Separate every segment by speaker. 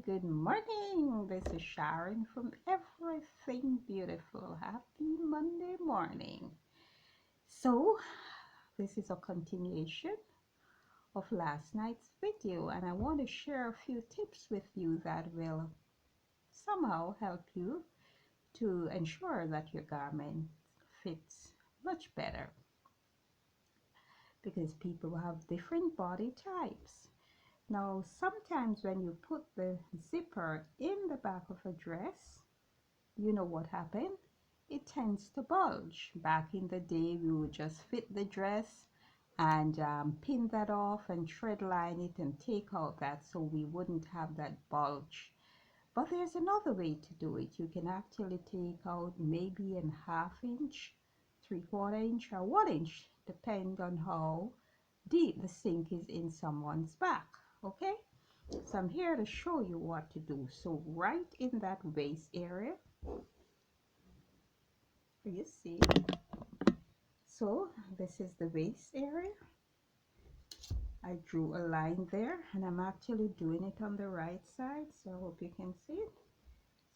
Speaker 1: good morning. This is Sharon from Everything Beautiful. Happy Monday morning. So, this is a continuation of last night's video, and I want to share a few tips with you that will somehow help you to ensure that your garment fits much better, because people have different body types. Now, sometimes when you put the zipper in the back of a dress, you know what happened? It tends to bulge. Back in the day, we would just fit the dress and pin that off and thread line it and take out that so we wouldn't have that bulge. But there's another way to do it. You can actually take out maybe a ½ inch, 3/4 inch, or 1 inch, depending on how deep the sink is in someone's back. Okay, so I'm here to show you what to do. So right in that waist area, you see, so this is the waist area. I drew a line there, and I'm actually doing it on the right side, so I hope you can see it.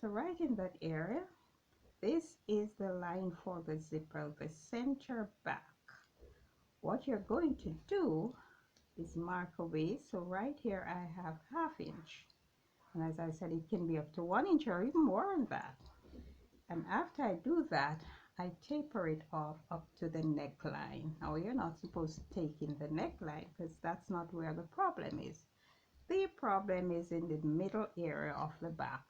Speaker 1: So right in that area, this is the line for the zipper, the center back. What you're going to do is mark away. So right here I have ½ inch, and as I said, it can be up to 1 inch or even more than that. And after I do that, I taper it off up to the neckline. Now, you're not supposed to take in the neckline, because that's not where the problem is. The problem is in the middle area of the back,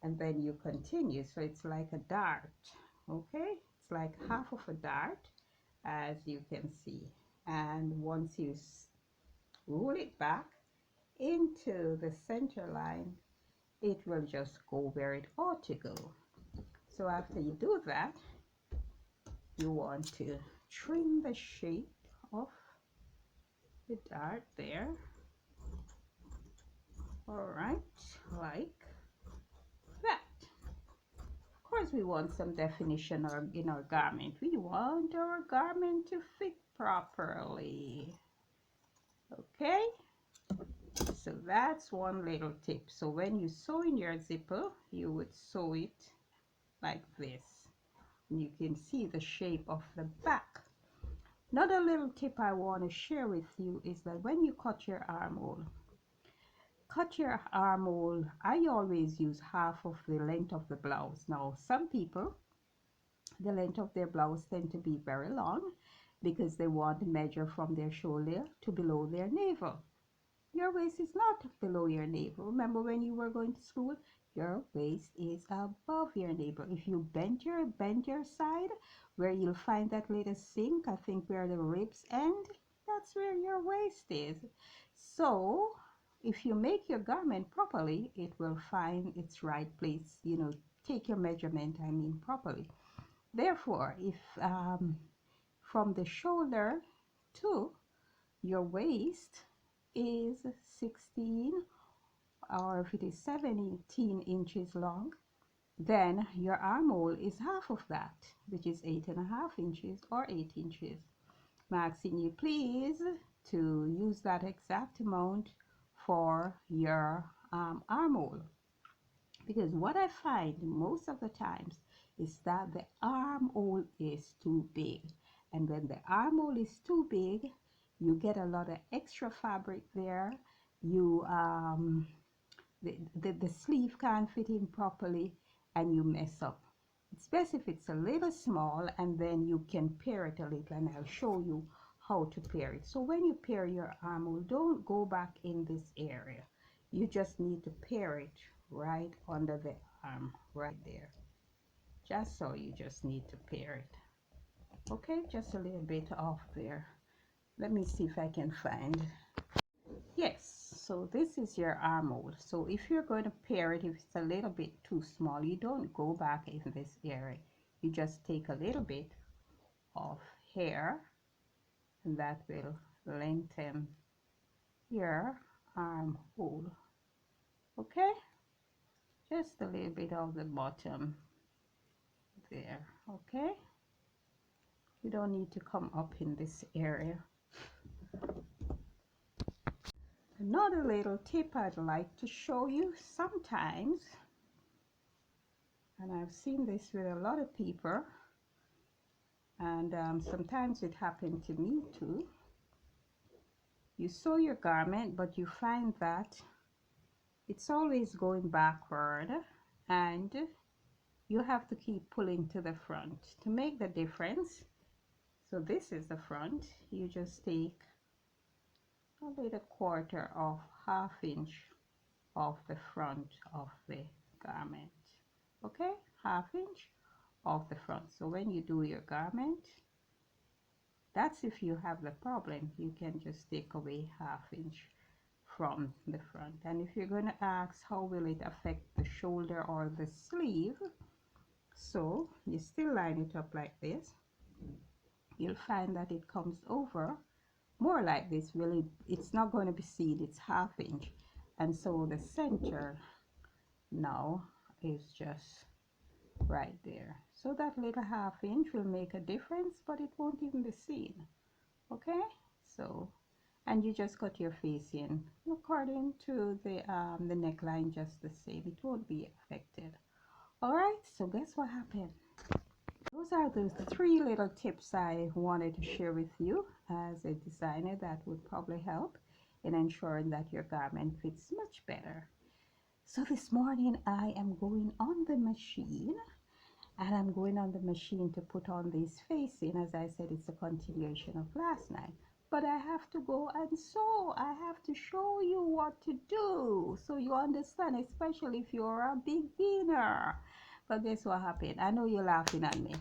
Speaker 1: and then you continue. So it's like a dart. Okay, it's like half of a dart, as you can see. And once you roll it back into the center line, it will just go where it ought to go. So after you do that, you want to trim the shape of the dart there. All right, like that. Of course, we want some definition in our garment. We want our garment to fit properly. Okay, so that's one little tip. So when you sew in your zipper, you would sew it like this. You can see the shape of the back. Another little tip I want to share with you is that when you cut your armhole, I always use half of the length of the blouse. Now, some people, the length of their blouse tend to be very long because they want to measure from their shoulder to below their navel. Your waist is not below your navel. Remember when you were going to school? Your waist is above your navel. If you bend your side, where you'll find that little sink, I think where the ribs end, that's where your waist is. So if you make your garment properly, it will find its right place. You know, take your measurement, I mean, properly. Therefore, if from the shoulder to your waist is 16, or if it is 17 inches long, then your armhole is half of that, which is 8.5 inches or 8 inches. I'm asking you please to use that exact amount for your armhole, because what I find most of the times is that the armhole is too big, and when the armhole is too big, you get a lot of extra fabric there. You the sleeve can't fit in properly, and you mess up. It's best if it's a little small, and then you can pair it a little, and I'll show you how to pair it. So when you pair your armhole, don't go back in this area. You just need to pair it right under the arm, right there. Just so, you just need to pair it. Okay, just a little bit off there. Let me see if I can find. Yes, so this is your armhole. So if you're going to pair it, if it's a little bit too small, you don't go back in this area. You just take a little bit of hair, and that will lengthen your armhole. Okay, just a little bit of the bottom there. Okay, you don't need to come up in this area. Another little tip I'd like to show you sometimes, and I've seen this with a lot of people, and sometimes it happened to me too. You sew your garment, but you find that it's always going backward, and you have to keep pulling to the front to make the difference. So this is the front. You just take a little quarter of ½ inch off the front of the garment. Okay, ½ inch off the front. So when you do your garment, that's if you have the problem, you can just take away ½ inch from the front. And if you're going to ask how will it affect the shoulder or the sleeve, so you still line it up like this. You'll find that it comes over more like this. Really, it's not going to be seen, it's ½ inch, and so the center now is just right there. So that little ½ inch will make a difference, but it won't even be seen. Okay, so, and you just cut your facing according to the neckline, just the same. It won't be affected. All right, so guess what happened? Those are the 3 little tips I wanted to share with you as a designer that would probably help in ensuring that your garment fits much better. So this morning I am going on the machine, and I'm going on the machine to put on this facing. As I said, it's a continuation of last night, but I have to go and sew. I have to show you what to do so you understand, especially if you're a beginner. But guess what happened? I know you're laughing at me.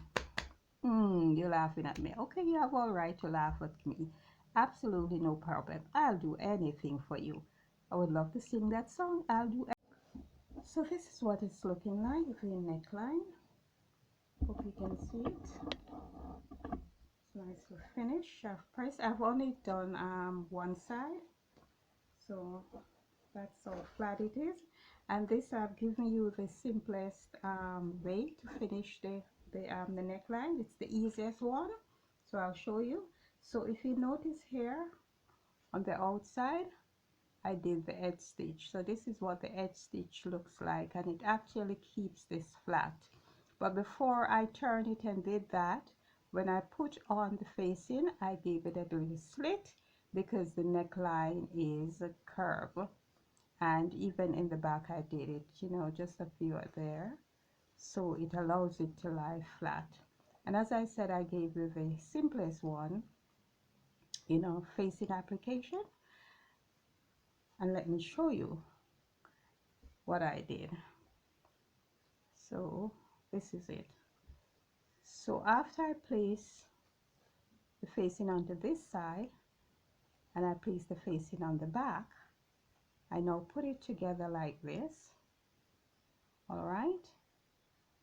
Speaker 1: You're laughing at me. Okay, you have all right to laugh at me. Absolutely no problem. I'll do anything for you. I would love to sing that song. I'll do. So this is what it's looking like with the neckline. Hope you can see it. It's nicely finished. I've only done one side, so that's how flat it is. And this I've given you the simplest way to finish the neckline. It's the easiest one, so I'll show you. So if you notice here on the outside, I did the edge stitch. So this is what the edge stitch looks like, and it actually keeps this flat. But before I turned it and did that, when I put on the facing, I gave it a little slit because the neckline is a curve. And even in the back I did it, you know, just a few there, so it allows it to lie flat. And as I said, I gave you the simplest one, you know, facing application. And let me show you what I did. So this is it. So after I place the facing onto this side and I place the facing on the back, I now put it together like this. All right,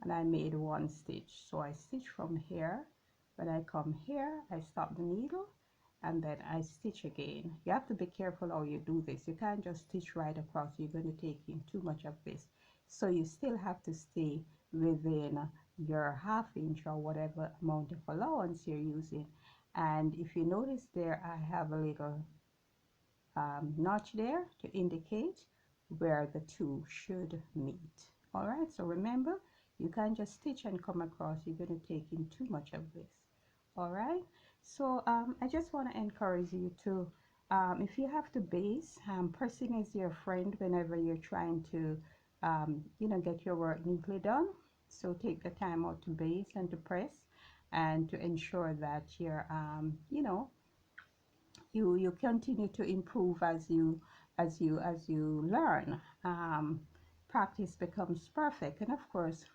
Speaker 1: and I made one stitch. So I stitch from here. When I come here, I stop the needle and then I stitch again. You have to be careful how you do this. You can't just stitch right across. You're going to take in too much of this. So you still have to stay within your ½ inch or whatever amount of allowance you're using. And if you notice there, I have a little notch there to indicate where the two should meet. All right, so remember, you can't just stitch and come across. You're going to take in too much of this. All right, so I just want to encourage you to, if you have to base, pressing is your friend whenever you're trying to you know, get your work neatly done. So take the time out to base and to press, and to ensure that you're you know, you continue to improve as you learn. Practice becomes perfect, and of course,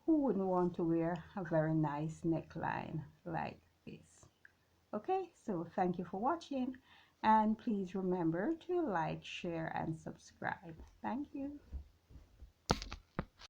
Speaker 1: who wouldn't want to wear a very nice neckline like this? Okay, so thank you for watching, and please remember to like, share, and subscribe. Thank you.